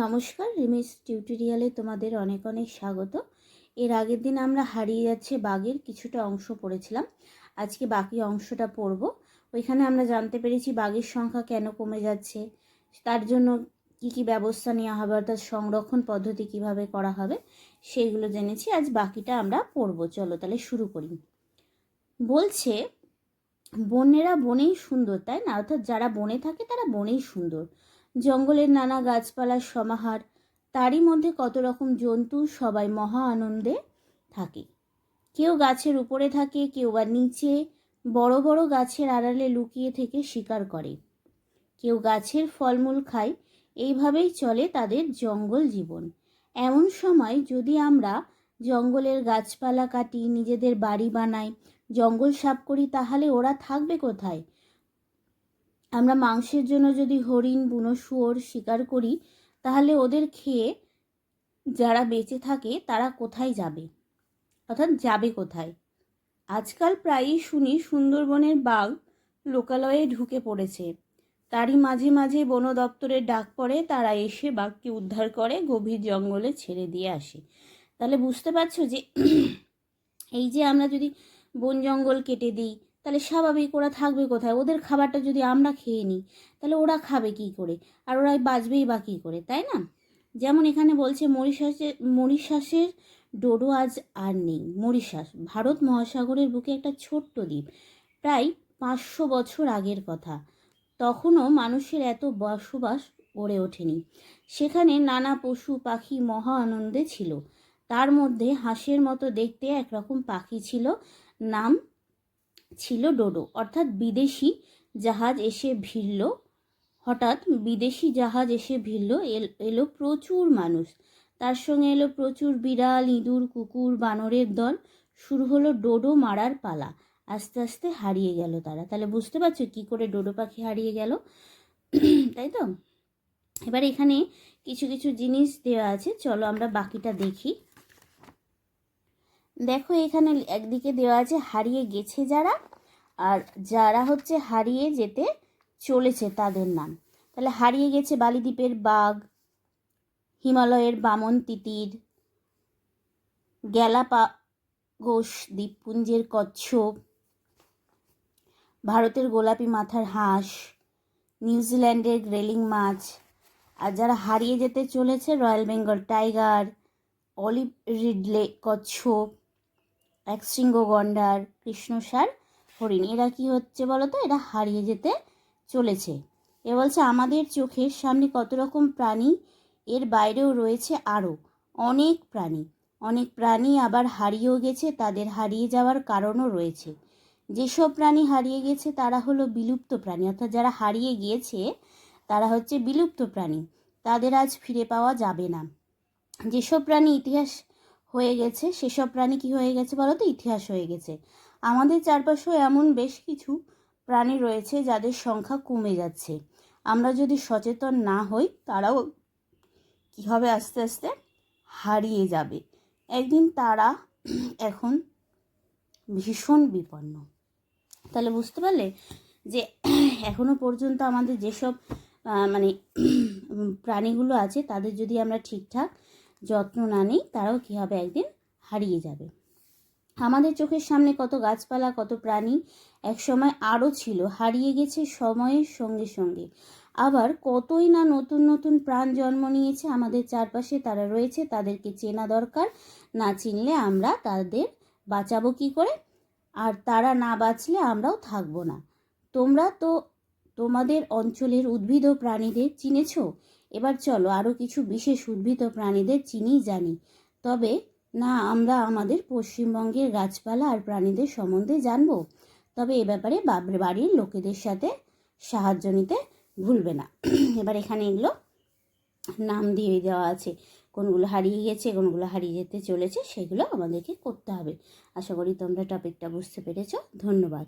নমস্কার, রিমিস টিউটোরিয়ালে তোমাদের অনেক অনেক স্বাগত। এর আগের দিন আমরা হারিয়ে যাচ্ছে বাঘের কিছুটা অংশ পড়েছিলাম। আজকে বাকি অংশটা পড়ব। ওইখানে আমরা জানতে পেরেছি বাঘের সংখ্যা কেন কমে যাচ্ছে, তার জন্য কি কি ব্যবস্থা নেওয়া হবে, অর্থাৎ সংরক্ষণ পদ্ধতি কিভাবে করা হবে সেইগুলো জেনেছি। আজ বাকিটা আমরা পড়ব। চলো তাহলে শুরু করি। বলছে, বনেরা বনেই সুন্দর, তাই না? অর্থাৎ যারা বনে থাকে তারা বনেই সুন্দর। জঙ্গলের নানা গাছপালার সমাহার, তারই মধ্যে কত রকম জন্তু, সবাই মহা আনন্দে থাকে। কেউ গাছের উপরে থাকে, কেউ বা নিচে বড় বড় গাছের আড়ালে লুকিয়ে থেকে শিকার করে। কেউ গাছের ফলমূল খায়। এইভাবেই চলে তাদের জঙ্গল জীবন। এমন সময় যদি আমরা জঙ্গলের গাছপালা কাটি, নিজেদের বাড়ি বানাই, জঙ্গল সাফ করি, তাহলে ওরা থাকবে কোথায়? আমরা মাংসের জন্য যদি হরিণ, বুনো শুয়োর শিকার করি, তাহলে ওদের খেয়ে যারা বেঁচে থাকে তারা কোথায় যাবে, অর্থাৎ যাবে কোথায়? আজকাল প্রায়ই শুনি সুন্দরবনের বাঘ লোকালয়ে ঢুকে পড়েছে। তারই মাঝে মাঝে বন দপ্তরের ডাক পড়ে, তারা এসে বাঘকে উদ্ধার করে গভীর জঙ্গলে ছেড়ে দিয়ে আসে। তাহলে বুঝতে পারছো যে এই যে আমরা যদি বন জঙ্গল কেটে দিই, তাহলে স্বাভাবিক ওরা থাকবে কোথায়? ওদের খাবারটা যদি আমরা খেয়ে নিই, তাহলে ওরা খাবে কী করে? আর ওরা বাঁচবেই বা কী করে, তাই না? যেমন এখানে বলছে মরিশাসের ডোডো আজ আর নেই। মরিশাস ভারত মহাসাগরের বুকে একটা ছোট্ট দ্বীপ, প্রায় 500 বছর আগের কথা। তখনও মানুষের এত বসবাস গড়ে ওঠেনি। সেখানে নানা পশু পাখি মহা আনন্দে ছিল। তার মধ্যে হাঁসের মতো দেখতে একরকম পাখি ছিল, নাম ছিল ডোডো। অর্থাৎ বিদেশি জাহাজ এসে ভিড়ল। হঠাৎ বিদেশি জাহাজ এসে ভিড়ল, এলো প্রচুর মানুষ, তার সঙ্গে এলো প্রচুর বিড়াল, ইঁদুর, কুকুর, বানরের দল। শুরু হলো ডোডো মারার পালা। আস্তে আস্তে হারিয়ে গেল তারা। তাহলে বুঝতে পারছো কী করে ডোডো পাখি হারিয়ে গেল, তাই তো? এবার এখানে কিছু কিছু জিনিস দেওয়া আছে, চলো আমরা বাকিটা দেখি। দেখো এখানে একদিকে দেওয়া আছে হারিয়ে গেছে যারা, আর যারা হচ্ছে হারিয়ে যেতে চলেছে তাদের নাম। তাহলে হারিয়ে গেছে বালিদ্বীপের বাঘ, হিমালয়ের বামন তিতির, গ্যালাপাগোস দ্বীপপুঞ্জের কচ্ছপ, ভারতের গোলাপি মাথার হাঁস, নিউজিল্যান্ডের গ্রেলিং মাছ। আর যারা হারিয়ে যেতে চলেছে royal Bengal tiger, olive Ridley কচ্ছপ, একশৃঙ্গ গন্ডার, কৃষ্ণসার হরিণ। এরা কি হচ্ছে বলো তো? এরা হারিয়ে যেতে চলেছে। এ বলছে আমাদের চোখের সামনে কত রকম প্রাণী, এর বাইরেও রয়েছে আরও অনেক প্রাণী। অনেক প্রাণী আবার হারিয়েও গেছে, তাদের হারিয়ে যাওয়ার কারণও রয়েছে। যেসব প্রাণী হারিয়ে গেছে তারা হলো বিলুপ্ত প্রাণী, অর্থাৎ যারা হারিয়ে গিয়েছে তারা হচ্ছে বিলুপ্ত প্রাণী, তাদের আজ ফিরে পাওয়া যাবে না। যেসব প্রাণী ইতিহাস হয়ে গেছে, সেসব প্রাণী কি হয়ে গেছে বলো তো? ইতিহাস হয়ে গেছে। আমাদের চারপাশেও এমন বেশ কিছু প্রাণী রয়েছে যাদের সংখ্যা কমে যাচ্ছে। আমরা যদি সচেতন না হই, তারাও কী হবে? আস্তে আস্তে হারিয়ে যাবে। একদিন তারা এখন ভীষণ বিপন্ন। তাহলে বুঝতে পারলে যে এখনো পর্যন্ত আমাদের যেসব মানে প্রাণীগুলো আছে, তাদের যদি আমরা ঠিকঠাক যত্ন না নিই, তারাও কী হবে? একদিন হারিয়ে যাবে। আমাদের চোখের সামনে কত গাছপালা, কত প্রাণী একসময় আরও ছিল, হারিয়ে গেছে সময়ের সঙ্গে সঙ্গে। আবার কতই না নতুন নতুন প্রাণ জন্ম নিয়েছে আমাদের চারপাশে, তারা রয়েছে, তাদেরকে চেনা দরকার। না চিনলে আমরা তাদের বাঁচাবো কী করে? আর তারা না বাঁচলে আমরাও থাকবো না। তোমরা তো তোমাদের অঞ্চলের উদ্ভিদ ও প্রাণীদের চিনেছ। এবার চলো আরও কিছু বিশেষ উদ্ভিদ ও প্রাণীদের চিনি জানি। তবে না আমরা আমাদের পশ্চিমবঙ্গের গাছপালা আর প্রাণীদের সম্বন্ধে জানবো। তবে এ ব্যাপারে বাড়ির লোকেদের সাথে সাহায্য নিতে ভুলবে না। এবার এখানে এগুলো নাম দিয়ে দেওয়া আছে, কোনগুলো হারিয়ে গেছে, কোনগুলো হারিয়ে যেতে চলেছে, সেগুলো আমাদেরকে করতে হবে। আশা করি তোমরা টপিকটা বুঝতে পেরেছো। ধন্যবাদ।